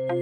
The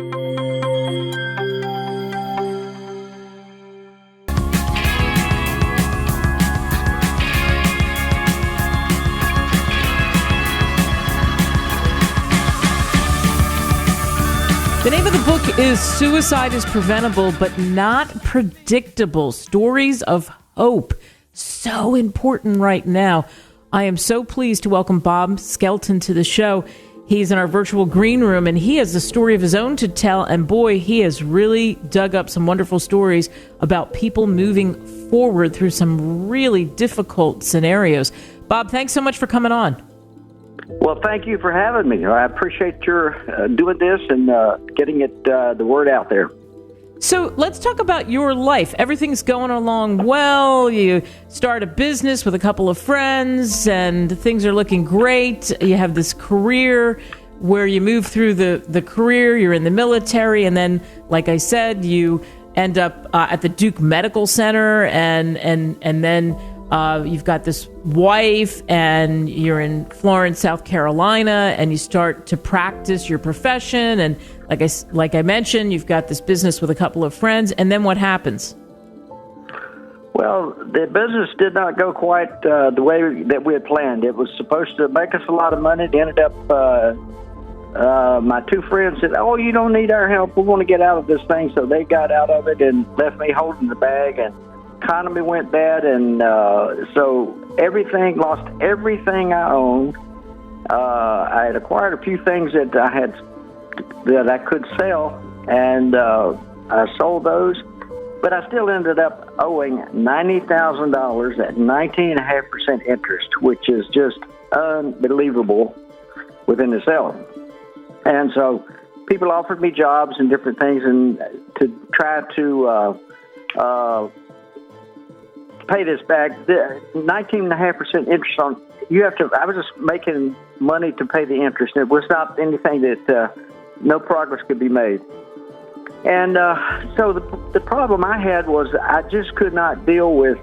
name of the book is Suicide is Preventable, but Not Predictable. Stories of Hope. So important right now. I am so pleased to welcome Bob Skelton to the show. He's in our virtual green room, and he has a story of his own to tell. And boy, he has really dug up some wonderful stories about people moving forward through some really difficult scenarios. Bob, thanks so much for coming on. Well, thank you for having me. I appreciate your doing this and getting the word out there. So let's talk about your life. Everything's going along well. You start a business with a couple of friends, and things are looking great. You have this career where you move through the career. You're in the military, and then, like I said, you end up at the Duke Medical Center, and then you've got this wife, and you're in Florence, South Carolina, and you start to practice your profession. And like I mentioned, you've got this business with a couple of friends. And then what happens? Well, the business did not go quite the way that we had planned. It was supposed to make us a lot of money. It ended up, my two friends said, "Oh, you don't need our help. We want to get out of this thing." So they got out of it and left me holding the bag, and economy went bad, and so lost everything I owned. I had acquired a few things that I could sell, and I sold those, but I still ended up owing $90,000 at 19.5% interest, which is just unbelievable within itself. And so people offered me jobs and different things, and to try to pay this back. The 19.5% interest on I was just making money to pay the interest. It was not anything that no progress could be made. And so the problem I had was I just could not deal with.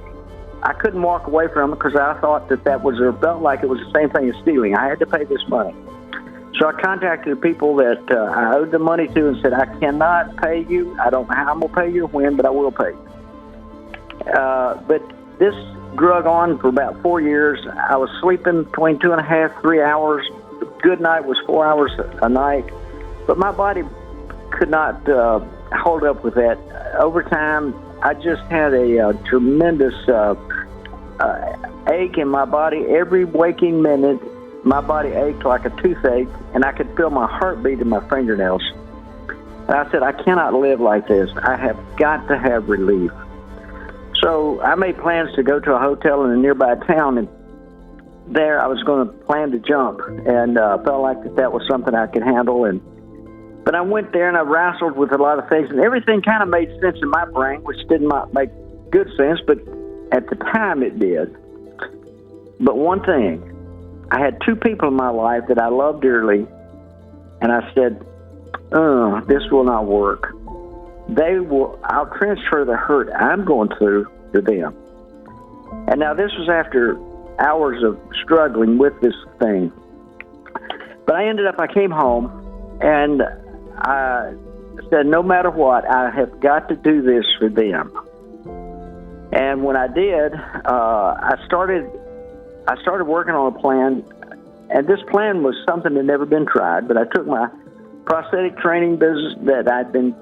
I couldn't walk away from it because I thought that was, or felt like it was the same thing as stealing. I had to pay this money. So I contacted the people that I owed the money to and said, "I cannot pay you. I don't know how I'm going to pay you or when, but I will pay you." But this drug on for about 4 years. I was sleeping between 2.5, 3 hours. Good night was 4 hours a night. But my body could not hold up with that. Over time, I just had a tremendous ache in my body. Every waking minute, my body ached like a toothache, and I could feel my heartbeat in my fingernails. And I said, "I cannot live like this. I have got to have relief." So I made plans to go to a hotel in a nearby town, and there I was going to plan to jump, and felt like that was something I could handle. But I went there and I wrestled with a lot of things, and everything kind of made sense in my brain, which did not make good sense, but at the time it did. But one thing, I had two people in my life that I loved dearly, and I said, this will not work. I'll transfer the hurt I'm going through to them. And now this was after hours of struggling with this thing. But I came home, and I said, no matter what, I have got to do this for them. And when I did, I started working on a plan, and this plan was something that had never been tried, but I took my prosthetic training business that I'd been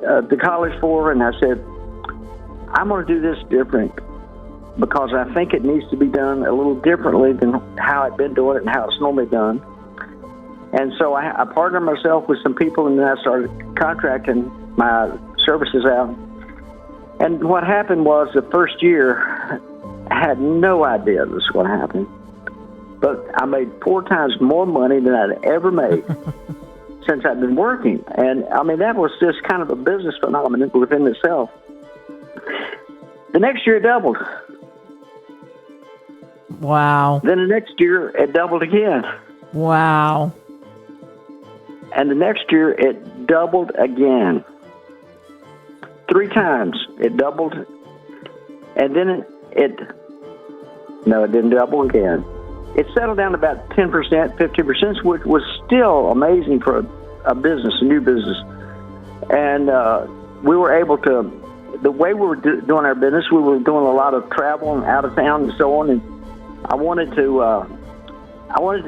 to college for, and I said, I'm going to do this different because I think it needs to be done a little differently than how I've been doing it and how it's normally done. And so I partnered myself with some people, and then I started contracting my services out. And what happened was the first year, I had no idea this was going to happen. But I made 4 times more money than I'd ever made since I've been working. And, I mean, that was just kind of a business phenomenon within itself. The next year, it doubled. Wow. Then the next year, it doubled again. Wow. And the next year, it doubled again. 3 times it doubled. And then it didn't double again. It settled down to about 10%, 15%, which was still amazing for a business, a new business. And we were able to, the way we were doing our business, we were doing a lot of travel and out of town and so on. And I wanted to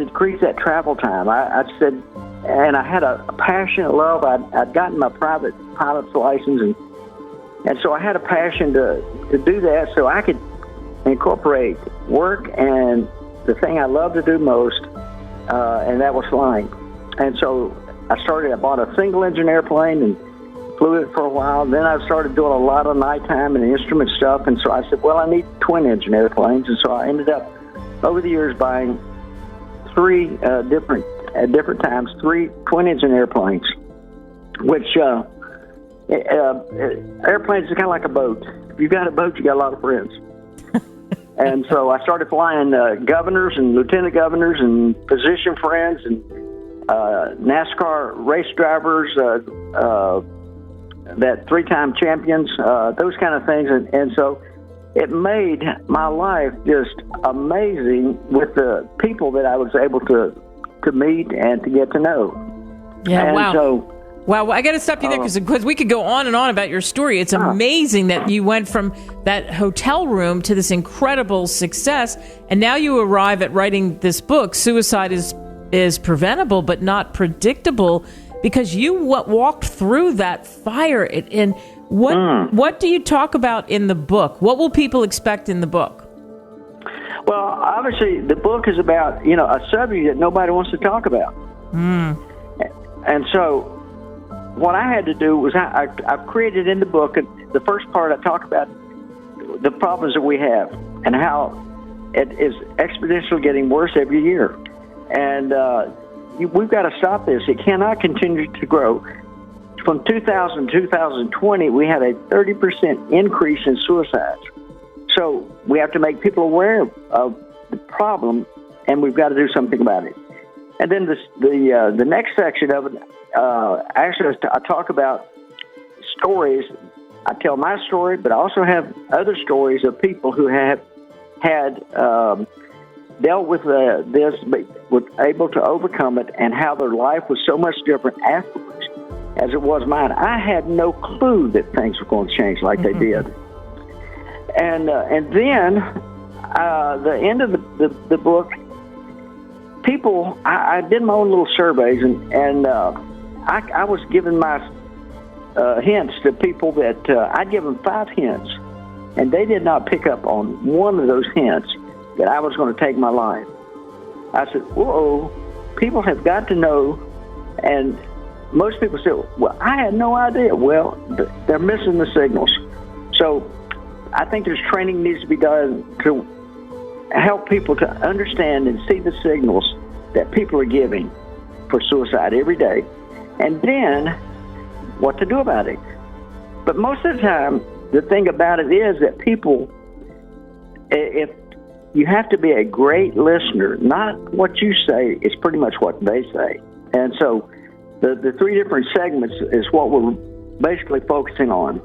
decrease that travel time. I said, and I had a passionate love. I'd gotten my private pilot's license, and so I had a passion to do that so I could incorporate work and the thing I love to do most, and that was flying. And so I bought a single-engine airplane and flew it for a while. Then I started doing a lot of nighttime and instrument stuff, and so I said, well, I need twin-engine airplanes. And so I ended up, over the years, buying three different times, three twin-engine airplanes, which airplanes are kind of like a boat. If you've got a boat, you got a lot of friends. And so I started flying governors and lieutenant governors and physician friends and NASCAR race drivers, that three-time champions, those kind of things. And so it made my life just amazing with the people that I was able to meet and to get to know. Yeah, and wow. So, wow, I got to stop you there because we could go on and on about your story. It's amazing that you went from that hotel room to this incredible success, and now you arrive at writing this book, Suicide is Preventable but Not Predictable, because you walked through that fire. And what do you talk about in the book? What will people expect in the book? Well, obviously, the book is about, a subject that nobody wants to talk about. And so what I had to do was I created in the book, and the first part I talk about the problems that we have and how it is exponentially getting worse every year. And we've got to stop this. It cannot continue to grow. From 2000 to 2020, we had a 30% increase in suicides. So we have to make people aware of the problem, and we've got to do something about it. And then the next section of it, actually, I talk about stories. I tell my story, but I also have other stories of people who have had dealt with this, but were able to overcome it, and how their life was so much different afterwards as it was mine. I had no clue that things were going to change like they did. And then the end of the book, people, I did my own little surveys, and I was giving my hints to people that I'd give them 5 hints, and they did not pick up on one of those hints that I was going to take my life. I said, whoa, people have got to know. And most people say, well, I had no idea. Well, they're missing the signals. So I think there's training needs to be done to help people to understand and see the signals that people are giving for suicide every day, and then what to do about it. But most of the time, the thing about it is that people, if you have to be a great listener, not what you say, it's pretty much what they say. And so the 3 different segments is what we're basically focusing on.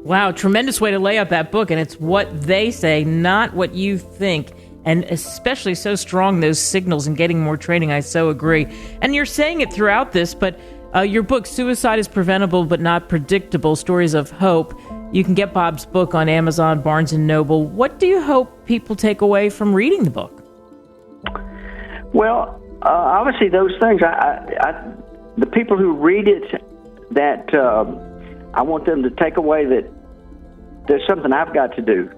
Wow, tremendous way to lay out that book, and it's what they say, not what you think, and especially so strong, those signals and getting more training. I so agree. And you're saying it throughout this, but your book, Suicide is Preventable but Not Predictable, Stories of Hope. You can get Bob's book on Amazon, Barnes & Noble. What do you hope people take away from reading the book? Well, obviously those things, the people who read it, that I want them to take away that there's something I've got to do.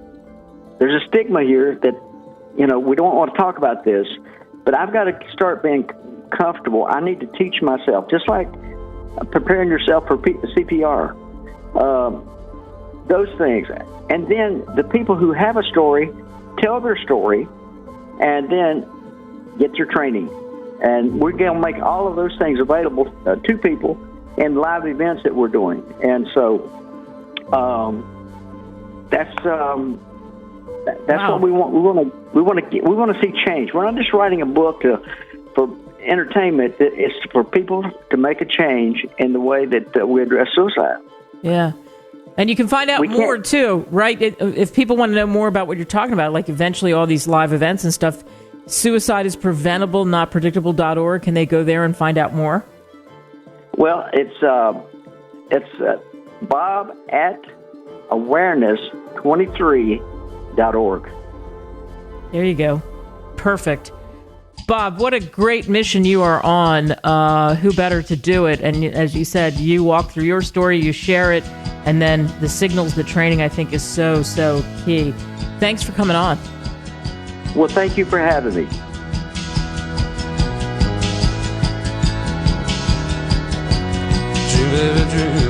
There's a stigma here that, we don't want to talk about this, but I've got to start being comfortable. I need to teach myself, just like preparing yourself for CPR, those things. And then the people who have a story, tell their story, and then get your training. And we're going to make all of those things available to people in live events that we're doing. And so that's wow. what we want. We want to see change. We're not just writing a book for entertainment. It's for people to make a change in the way that we address suicide. Yeah. And you can find out more, too, right? If people want to know more about what you're talking about, like eventually all these live events and stuff, Suicide is Preventable, Not Predictable.org. Can they go there and find out more? Well, it's Bob at awareness23.org. There you go. Perfect. Bob, what a great mission you are on. Who better to do it? And as you said, you walk through your story, you share it, and then the signals, the training, I think is so, so key. Thanks for coming on. Well, thank you for having me. Dream, baby, dream.